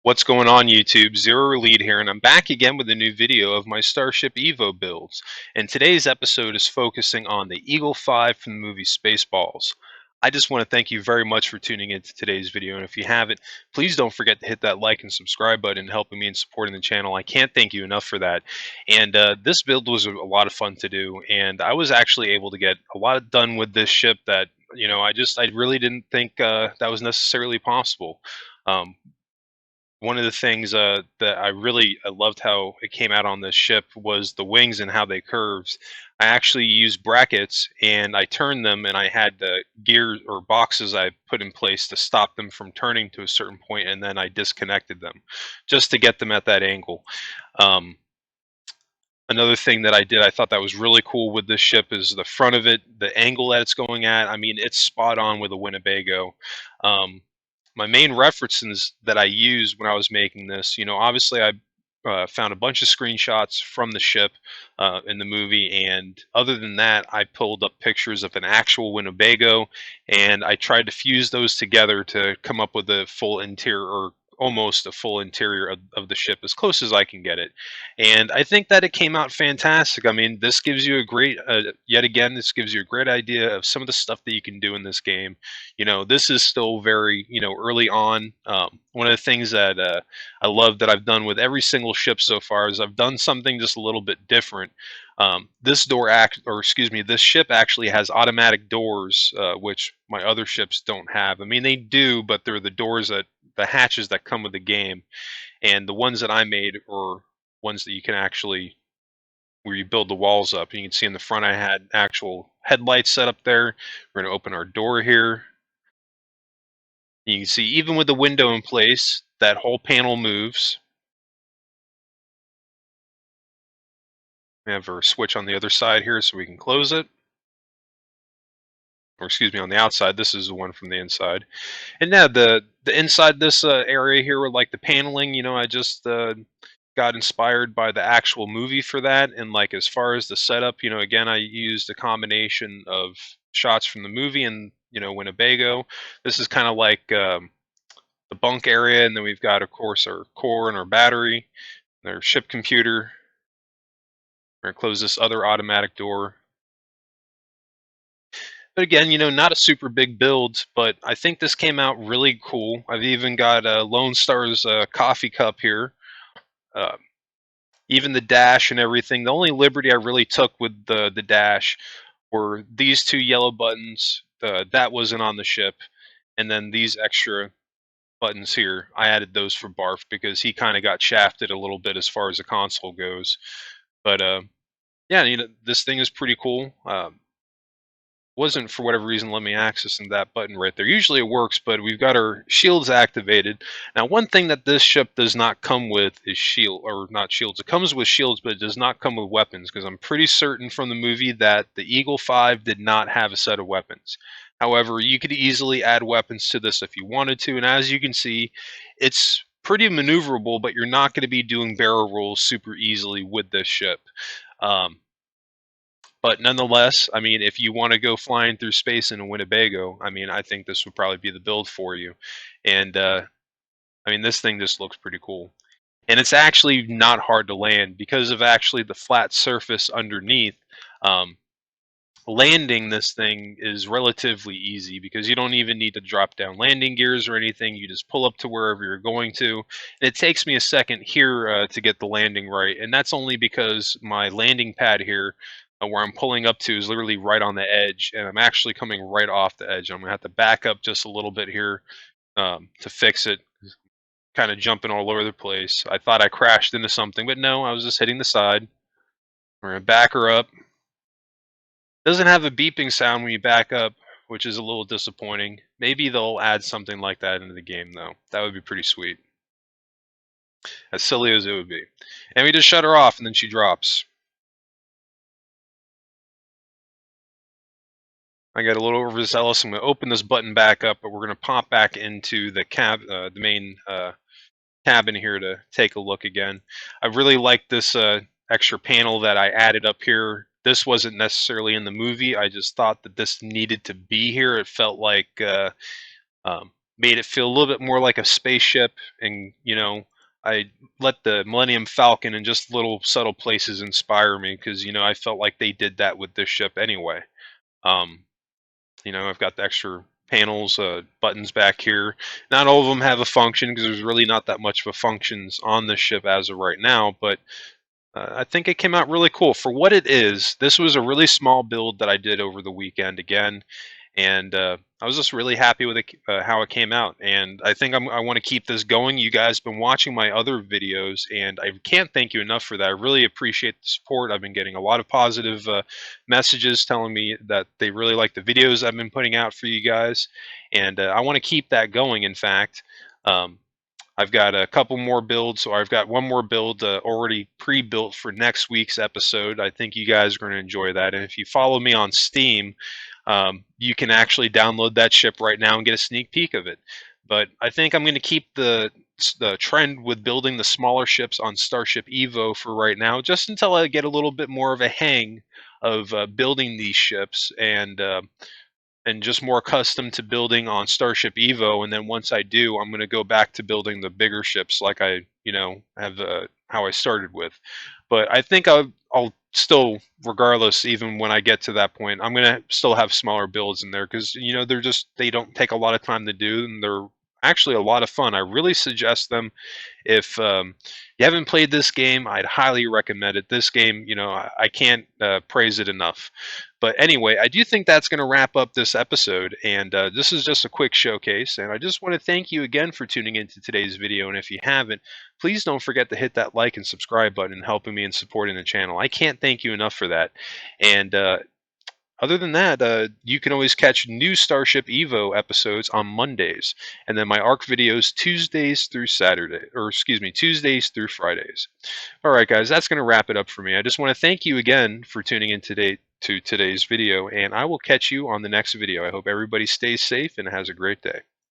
What's going on YouTube? Zero Lead here, and I'm back again with a new video of my Starship EVO builds. And today's episode is focusing on the Eagle 5 from the movie Spaceballs. I just want to thank you very much for tuning into today's video, and if you haven't, please don't forget to hit that like and subscribe button helping me in supporting the channel. I can't thank you enough for that. And this build was a lot of fun to do, and I was actually able to get a lot done with this ship that, I really didn't think that was necessarily possible. Um, One of the things that I loved how it came out on this ship was the wings and how they curved. I actually used brackets and I turned them, and I had the gears or boxes I put in place to stop them from turning to a certain point, and then I disconnected them just to get them at that angle. Um, Another thing that I did, I thought that was really cool with this ship is the front of it, the angle that it's going at. I mean, it's spot on with a Winnebago. Um, my main references that I used when I was making this, obviously I found a bunch of screenshots from the ship in the movie, and other than that, I pulled up pictures of an actual Winnebago, and I tried to fuse those together to come up with a full interior, or almost a full interior of the ship, as close as I can get it. And I think that it came out fantastic. I mean, this gives you a great, yet again, this gives you a great idea of some of the stuff that you can do in this game. This is still very, early on. One of the things that I love that I've done with every single ship so far is I've done something just a little bit different. This ship actually has automatic doors, which my other ships don't have. I mean, they do, but they're the hatches that come with the game. And the ones that I made are ones that you can actually, where you build the walls up. You can see in the front I had actual headlights set up there. We're going to open our door here. You can see even with the window in place, that whole panel moves. We have our switch on the other side here so we can close it. Or excuse me, on the outside. This is the one from the inside. And now the inside this area here with like the paneling, I just got inspired by the actual movie for that. And like as far as the setup, again, I used a combination of shots from the movie and Winnebago. This is kind of like the bunk area, and then we've got, of course, our core and our battery, and our ship computer. We're gonna close this other automatic door. But again, not a super big build, but I think this came out really cool. I've even got Lone Star's coffee cup here. Uh, Even the dash and everything. The only liberty I really took with the dash were these two yellow buttons. That wasn't on the ship, and then these extra buttons here. I added those for Barf because he kind of got shafted a little bit as far as the console goes. But yeah, this thing is pretty cool. Wasn't for whatever reason let me access that button right there. Usually it works, but we've got our shields activated. Now, one thing that this ship does not come with is not shields. It comes with shields, but it does not come with weapons, because I'm pretty certain from the movie that the Eagle 5 did not have a set of weapons. However, you could easily add weapons to this if you wanted to, and as you can see, it's pretty maneuverable, but you're not going to be doing barrel rolls super easily with this ship. But nonetheless, I mean, if you want to go flying through space in a Winnebago, I mean, I think this would probably be the build for you. And I mean, this thing just looks pretty cool. And it's actually not hard to land because of actually the flat surface underneath. Um, Landing this thing is relatively easy because you don't even need to drop down landing gears or anything. You just pull up to wherever you're going to. And it takes me a second here to get the landing right. And that's only because my landing pad here, where I'm pulling up to, is literally right on the edge, and I'm actually coming right off the edge. I'm gonna have to back up just a little bit here to fix it. Kind of jumping all over the place. I thought I crashed into something, but no, I was just hitting the side. We're gonna back her up. Doesn't have a beeping sound when you back up, which is a little disappointing. Maybe they'll add something like that into the game, though. That would be pretty sweet. As silly as it would be. And we just shut her off, and then she drops. I got a little overzealous. I'm going to open this button back up, but we're going to pop back into the main cabin here to take a look again. I really like this extra panel that I added up here. This wasn't necessarily in the movie. I just thought that this needed to be here. It felt like made it feel a little bit more like a spaceship, and I let the Millennium Falcon and just little subtle places inspire me because I felt like they did that with this ship anyway. Um, I've got the extra panels, buttons back here. Not all of them have a function because there's really not that much of a functions on this ship as of right now, but I think it came out really cool for what it is. This was a really small build that I did over the weekend again, and I was just really happy with it, how it came out. And I think I want to keep this going. You guys have been watching my other videos, and I can't thank you enough for that. I really appreciate the support. I've been getting a lot of positive messages telling me that they really like the videos I've been putting out for you guys, and I want to keep that going. In fact. I've got a couple more builds, so I've got one more build already pre-built for next week's episode. I think you guys are going to enjoy that. And if you follow me on Steam, you can actually download that ship right now and get a sneak peek of it. But I think I'm going to keep the trend with building the smaller ships on Starship EVO for right now, just until I get a little bit more of a hang of building these ships and just more accustomed to building on Starship Evo. And then once I do, I'm going to go back to building the bigger ships like I, have how I started with. But I think I'll still, regardless, even when I get to that point, I'm going to still have smaller builds in there because, they don't take a lot of time to do, and they're actually a lot of fun. I really suggest them. If you haven't played this game, I'd highly recommend it. This game, I can't praise it enough. But anyway, I do think that's going to wrap up this episode, and this is just a quick showcase, and I just want to thank you again for tuning into today's video, and if you haven't, please don't forget to hit that like and subscribe button, helping me and supporting the channel. I can't thank you enough for that. And other than that, you can always catch new Starship Evo episodes on Mondays, and then my ARC videos Tuesdays through Saturday, or excuse me, Tuesdays through Fridays. All right, guys, that's going to wrap it up for me. I just want to thank you again for tuning in today to today's video, and I will catch you on the next video. I hope everybody stays safe and has a great day.